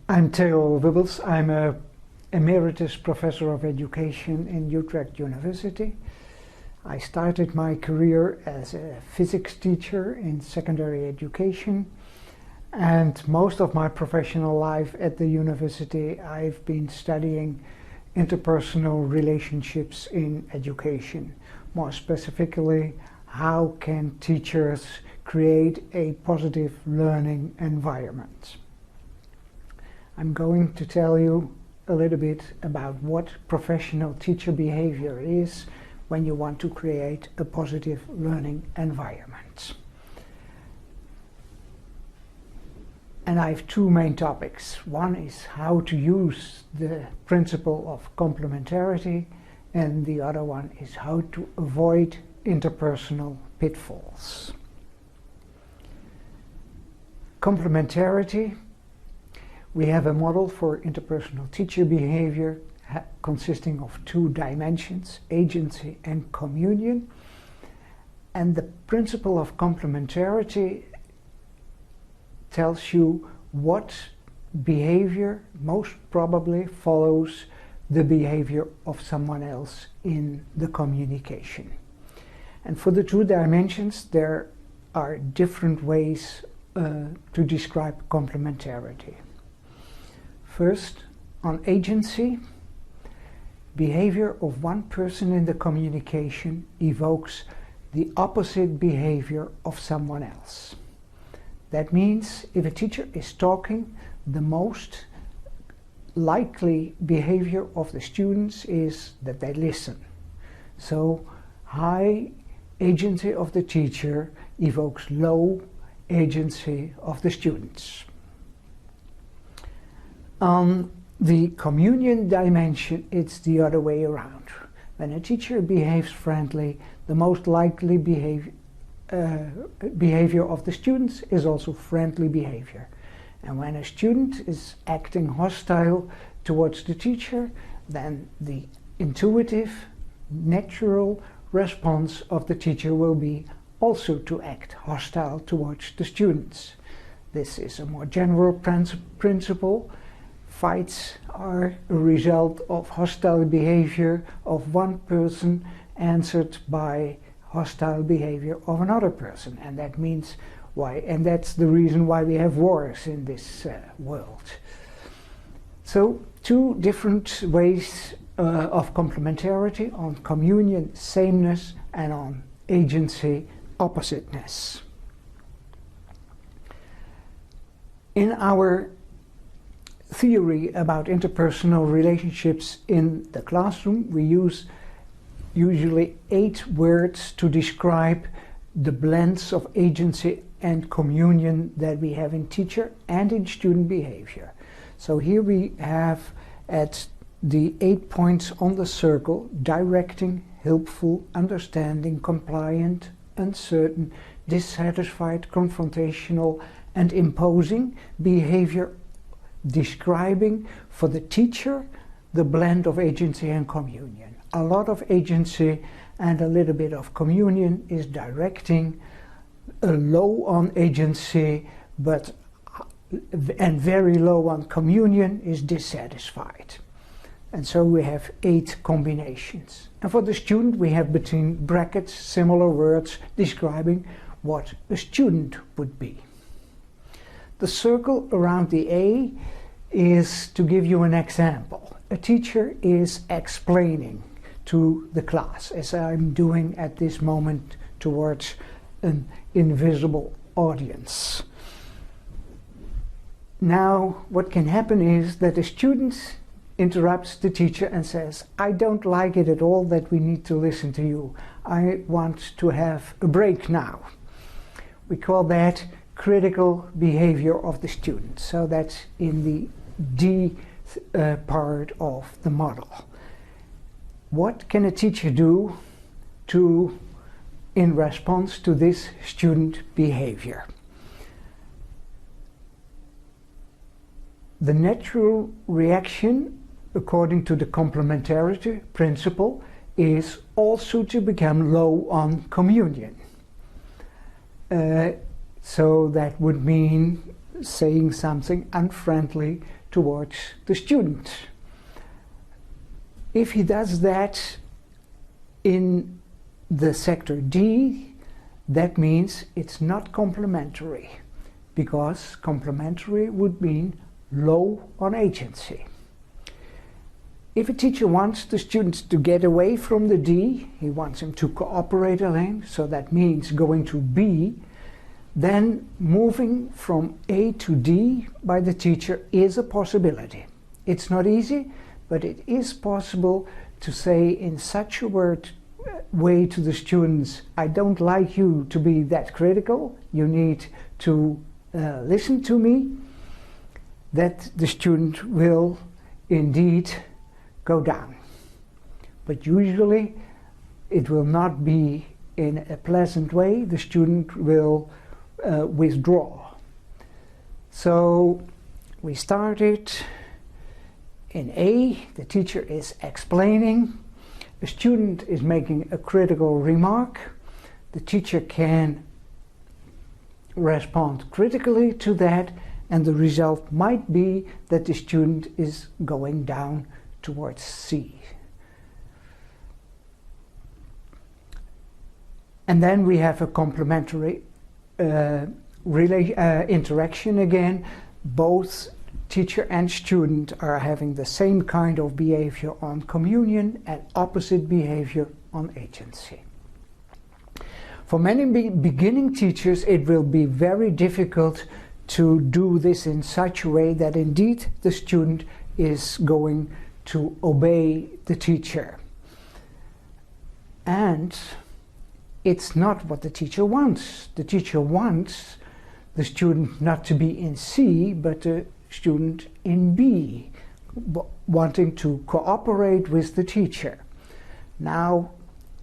I'm Theo Wubbels. I'm a emeritus professor of education in Utrecht University. I started my career as a physics teacher in secondary education, and most of my professional life at the university I've been studying interpersonal relationships in education. More specifically, how can teachers create a positive learning environment? I'm going to tell you a little bit about what professional teacher behavior is when you want to create a positive learning environment. And I have two main topics. One is how to use the principle of complementarity, and the other one is how to avoid interpersonal pitfalls. Complementarity. We have a model for interpersonal teacher behavior consisting of two dimensions, agency and communion. And the principle of complementarity tells you what behavior most probably follows the behavior of someone else in the communication. And for the two dimensions, there are different ways to describe complementarity. First, on agency, behavior of one person in the communication evokes the opposite behavior of someone else. That means if a teacher is talking, the most likely behavior of the students is that they listen. So high agency of the teacher evokes low agency of the students. On the communion dimension, it's the other way around. When a teacher behaves friendly, the most likely behavior of the students is also friendly behavior. And when a student is acting hostile towards the teacher, then the intuitive, natural response of the teacher will be also to act hostile towards the students. This is a more general principle. Fights are a result of hostile behavior of one person answered by hostile behavior of another person, and that means why, and that's the reason why we have wars in this world. So two different ways of complementarity: on communion, sameness, and on agency, oppositeness. In our theory about interpersonal relationships in the classroom, we use usually 8 words to describe the blends of agency and communion that we have in teacher and in student behavior. So here we have at the 8 points on the circle: directing, helpful, understanding, compliant, uncertain, dissatisfied, confrontational, and imposing behavior, describing for the teacher the blend of agency and communion. A lot of agency and a little bit of communion is directing, low on agency and very low on communion is dissatisfied. And so we have 8 combinations. And for the student we have between brackets similar words describing what a student would be. The circle around the A is to give you an example. A teacher is explaining to the class, as I'm doing at this moment towards an invisible audience. Now, what can happen is that the student interrupts the teacher and says, "I don't like it at all that we need to listen to you. I want to have a break now." We call that critical behavior of the student. So that's in the D part of the model. What can a teacher do in response to this student behavior? The natural reaction, according to the complementarity principle, is also to become low on communion. So that would mean saying something unfriendly towards the student. If he does that in the sector D, that means it's not complementary, because complementary would mean low on agency. If a teacher wants the students to get away from the D, he wants them to cooperate alone, so that means going to B, then moving from A to D by the teacher is a possibility. It's not easy, but it is possible to say in such a way to the students, I don't like you to be that critical, you need to listen to me, that the student will indeed go down. But usually it will not be in a pleasant way, the student will withdraw. So we started in A, the teacher is explaining, the student is making a critical remark, the teacher can respond critically to that, and the result might be that the student is going down towards C. And then we have a complementary interaction again. Both teacher and student are having the same kind of behavior on communion and opposite behavior on agency. For many beginning teachers, it will be very difficult to do this in such a way that indeed the student is going to obey the teacher. And it's not what the teacher wants. The teacher wants the student not to be in C, but the student in B, wanting to cooperate with the teacher. Now,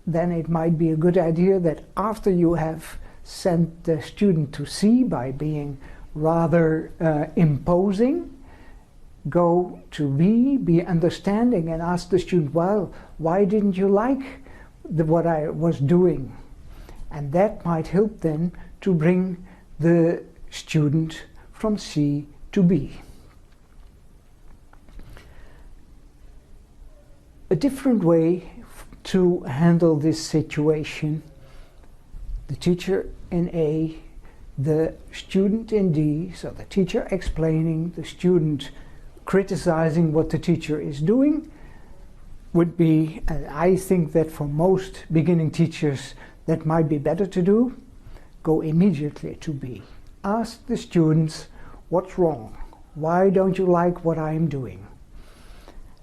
then it might be a good idea that after you have sent the student to C by being rather imposing, go to B, be understanding, and ask the student, well, why didn't you like what I was doing? And that might help then to bring the student from C to B. A different way to handle this situation, the teacher in A, the student in D, so the teacher explaining, the student criticizing what the teacher is doing, would be, and I think that for most beginning teachers that might be better to do, go immediately to B. Ask the students, what's wrong? Why don't you like what I'm doing?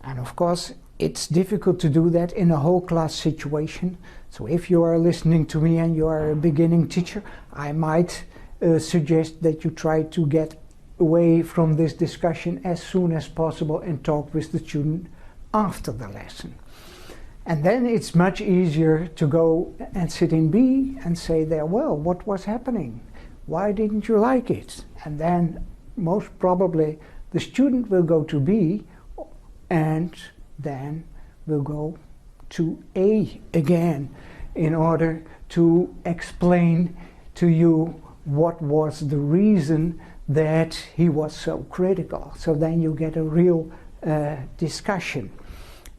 And of course, it's difficult to do that in a whole class situation. So if you are listening to me and you are a beginning teacher, I might suggest that you try to get away from this discussion as soon as possible and talk with the student after the lesson. And then it's much easier to go and sit in B and say there, well, what was happening? Why didn't you like it? And then most probably the student will go to B and then we'll go to A again in order to explain to you what was the reason that he was so critical. So then you get a real discussion.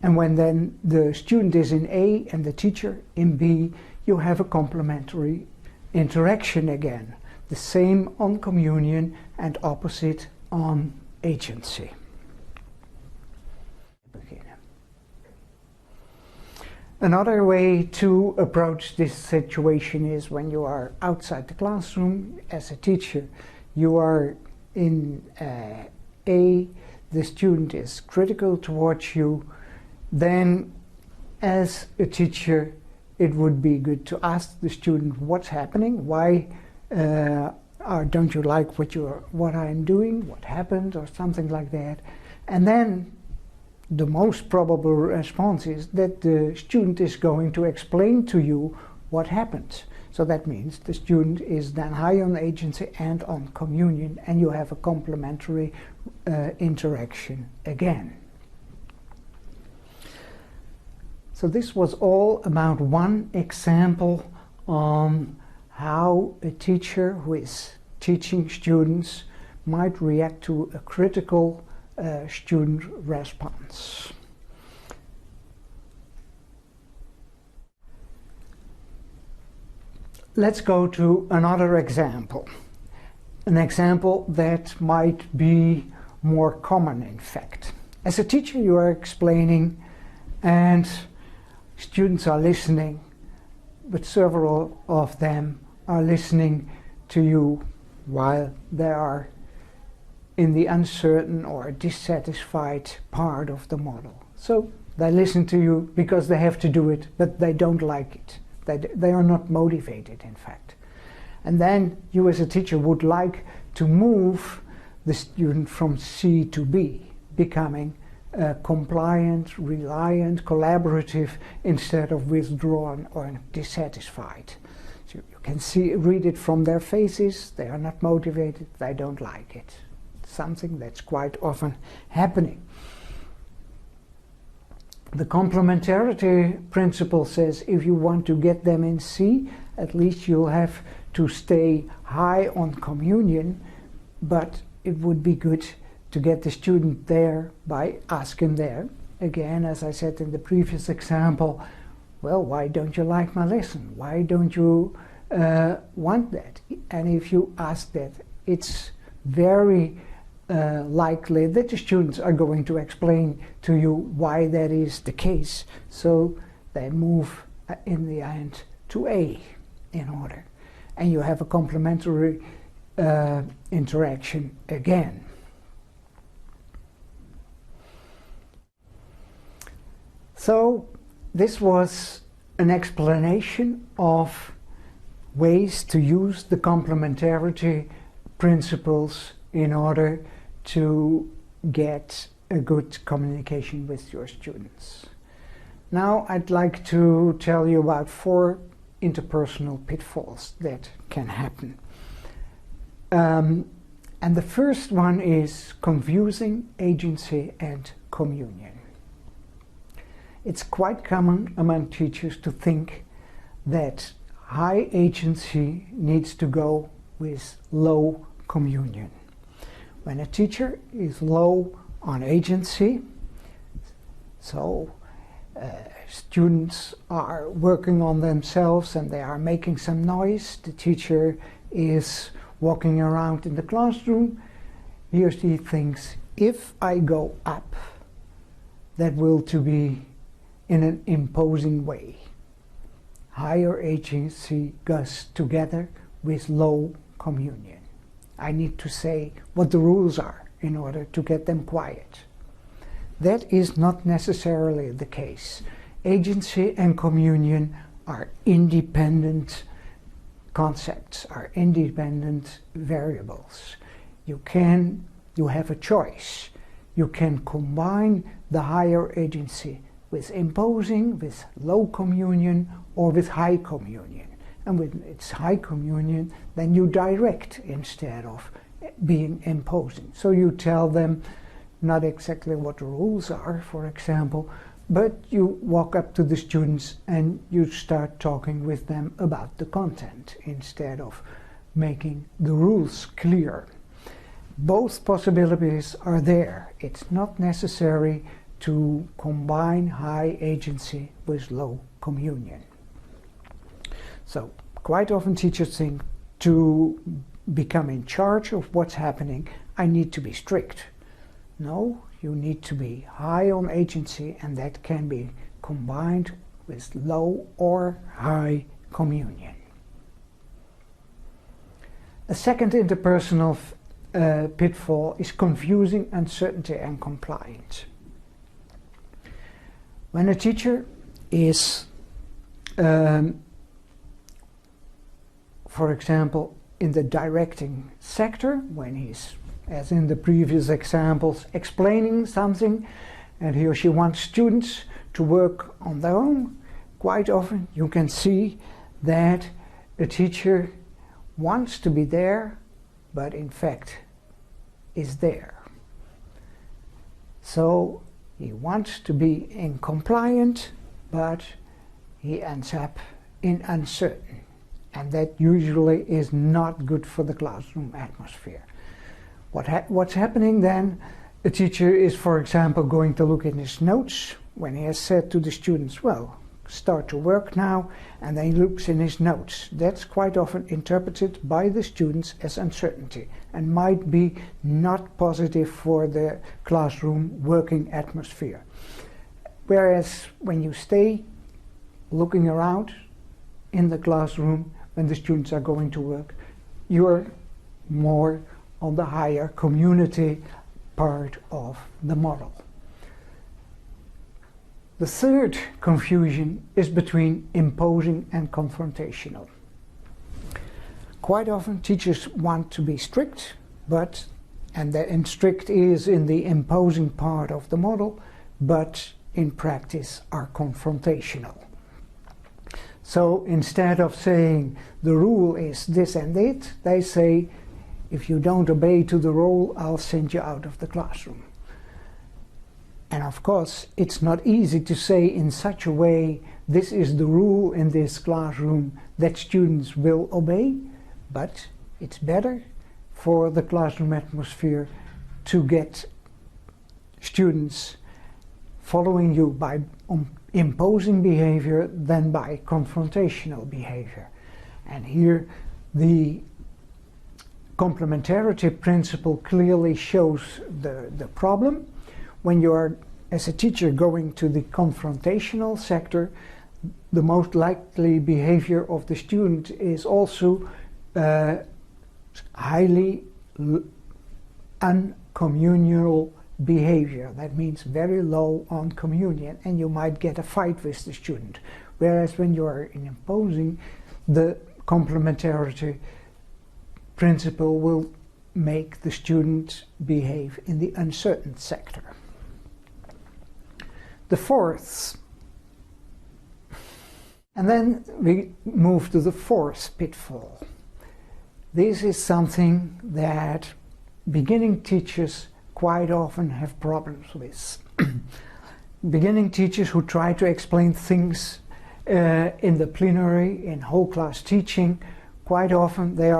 And when then the student is in A and the teacher in B, you have a complementary interaction again. The same on communion and opposite on agency. Another way to approach this situation is when you are outside the classroom as a teacher. You are in A, the student is critical towards you. Then as a teacher it would be good to ask the student what's happening, why don't you like what I'm doing, what happened, or something like that. And then the most probable response is that the student is going to explain to you what happened. So that means the student is then high on agency and on communion, and you have a complementary interaction again. So this was all about one example on how a teacher who is teaching students might react to a critical student response. Let's go to another example. An example that might be more common, in fact. As a teacher, you are explaining and students are listening, but several of them are listening to you while they are in the uncertain or dissatisfied part of the model. So they listen to you because they have to do it, but they don't like it. They are not motivated, in fact. And then you as a teacher would like to move the student from C to B, becoming compliant, reliant, collaborative, instead of withdrawn or dissatisfied. So you can read it from their faces. They are not motivated, they don't like it. Something that's quite often happening. The complementarity principle says if you want to get them in C, at least you'll have to stay high on communion, but it would be good to get the student there by asking there. Again, as I said in the previous example, well, why don't you like my lesson? Why don't you want that? And if you ask that, it's very likely that the students are going to explain to you why that is the case. So they move in the end to A in order. And you have a complementary interaction again. So this was an explanation of ways to use the complementarity principles in order to get a good communication with your students. Now I'd like to tell you about 4 interpersonal pitfalls that can happen. And the first one is confusing agency and communion. It's quite common among teachers to think that high agency needs to go with low communion. When a teacher is low on agency, so students are working on themselves and they are making some noise, the teacher is walking around in the classroom, he or she thinks, if I go up, that will to be in an imposing way. Higher agency goes together with low communion. I need to say what the rules are in order to get them quiet. That is not necessarily the case. Agency and communion are independent concepts, are independent variables. You have a choice. You can combine the higher agency with imposing, with low communion, or with high communion. And when it's high communion, then you direct instead of being imposing. So you tell them not exactly what the rules are, for example, but you walk up to the students and you start talking with them about the content instead of making the rules clear. Both possibilities are there. It's not necessary to combine high agency with low communion. So quite often teachers think to become in charge of what's happening, I need to be strict. No, you need to be high on agency, and that can be combined with low or high communion. A second interpersonal pitfall is confusing uncertainty and compliance. When a teacher is for example, in the directing sector, when he's, as in the previous examples, explaining something and he or she wants students to work on their own, quite often you can see that a teacher wants to be there, but in fact is there. So he wants to be in compliant, but he ends up in uncertain. And that usually is not good for the classroom atmosphere. What's happening then, a teacher is, for example, going to look in his notes when he has said to the students, well, start to work now, and then he looks in his notes. That's quite often interpreted by the students as uncertainty and might be not positive for the classroom working atmosphere. Whereas when you stay looking around in the classroom when the students are going to work, you're more on the higher community part of the model. The third confusion is between imposing and confrontational. Quite often teachers want to be strict, and strict is in the imposing part of the model, but in practice are confrontational. So instead of saying the rule is this and it, they say, if you don't obey to the rule, I'll send you out of the classroom. And of course, it's not easy to say in such a way, this is the rule in this classroom that students will obey, but it's better for the classroom atmosphere to get students following you by imposing behavior than by confrontational behavior. And here the complementarity principle clearly shows the problem. When you are, as a teacher, going to the confrontational sector, the most likely behavior of the student is also highly uncommunal behavior. That means very low on communion, and you might get a fight with the student. Whereas when you are imposing, the complementarity principle will make the student behave in the uncertain sector. The fourth, and then we move to the fourth pitfall. This is something that beginning teachers quite often have problems with. Beginning teachers who try to explain things in the plenary, in whole class teaching, quite often they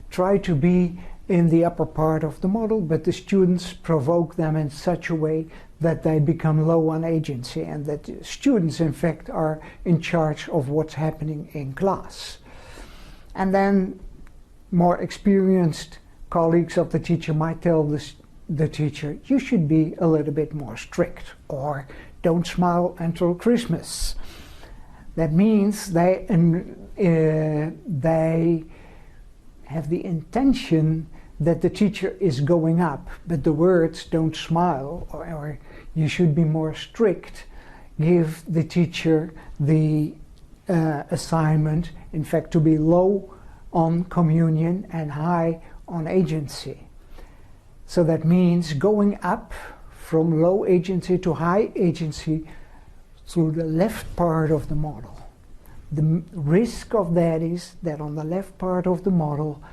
try to be in the upper part of the model, but the students provoke them in such a way that they become low on agency, and that students in fact are in charge of what's happening in class. And then more experienced colleagues of the teacher might tell the teacher, you should be a little bit more strict, or don't smile until Christmas. That means they have the intention that the teacher is going up, but the words don't smile, or you should be more strict, give the teacher the assignment, in fact, to be low on communion and high on agency. So that means going up from low agency to high agency through the left part of the model. The risk of that is that on the left part of the model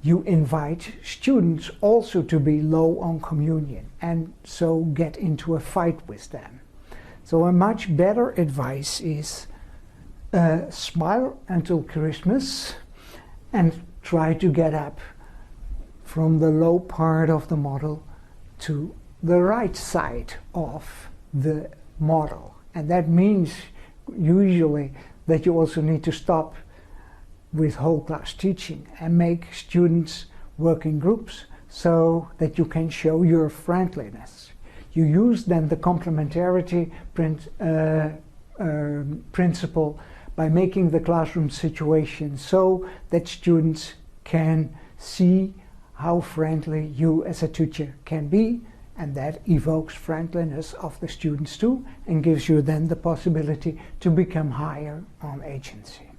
you invite students also to be low on communion and so get into a fight with them. So a much better advice is smile until Christmas and try to get up from the low part of the model to the right side of the model. And that means usually that you also need to stop with whole class teaching and make students work in groups so that you can show your friendliness. You use then the complementarity principle by making the classroom situation so that students can see how friendly you as a teacher can be, and that evokes friendliness of the students too and gives you then the possibility to become higher on agency.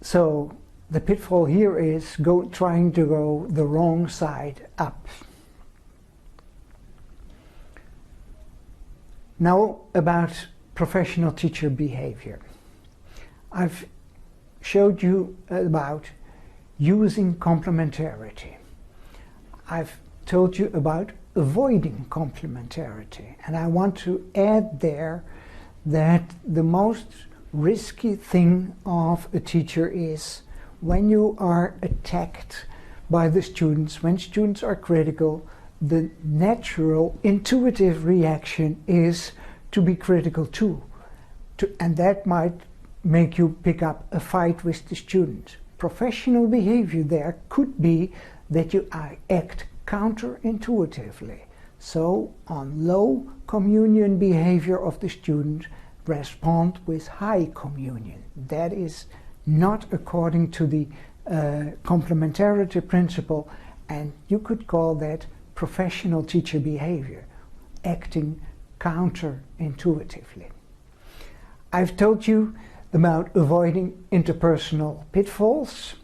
So the pitfall here is trying to go the wrong side up. Now about professional teacher behavior. I've showed you about using complementarity. I've told you about avoiding complementarity, and I want to add there that the most risky thing of a teacher is when you are attacked by the students. When students are critical, the natural, intuitive reaction is to be critical too. And that might make you pick up a fight with the student. Professional behavior there could be that you act counterintuitively. So on low communion behavior of the student, respond with high communion. That is not according to the complementarity principle, and you could call that professional teacher behavior, acting counterintuitively. I've told you about avoiding interpersonal pitfalls,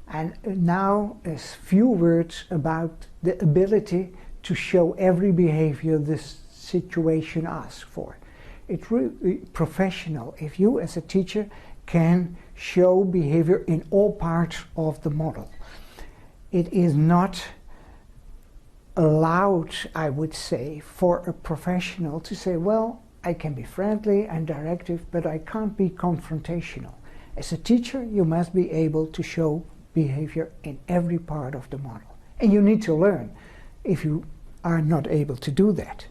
and now a few words about the ability to show every behavior this situation asks for. It's really professional if you as a teacher can show behavior in all parts of the model. It is not allowed, I would say, for a professional to say, well, I can be friendly and directive, but I can't be confrontational. As a teacher, you must be able to show behavior in every part of the model. And you need to learn if you are not able to do that.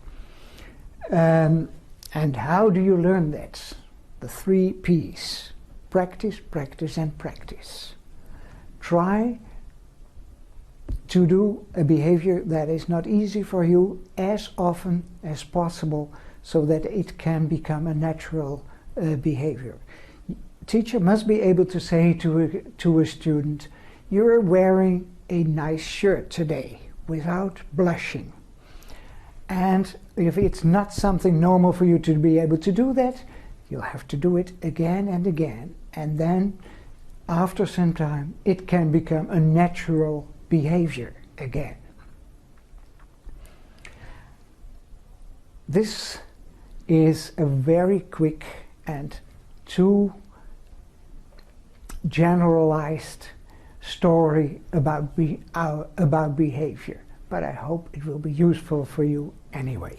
And how do you learn that? The 3 P's. Practice, practice, and practice. Try to do a behavior that is not easy for you as often as possible so that it can become a natural behavior. Teacher must be able to say to a student, you're wearing a nice shirt today, without blushing. And if it's not something normal for you to be able to do that, you'll have to do it again and again. And then, after some time, it can become a natural behavior again. This is a very quick and too generalized story about behavior, but I hope it will be useful for you anyway.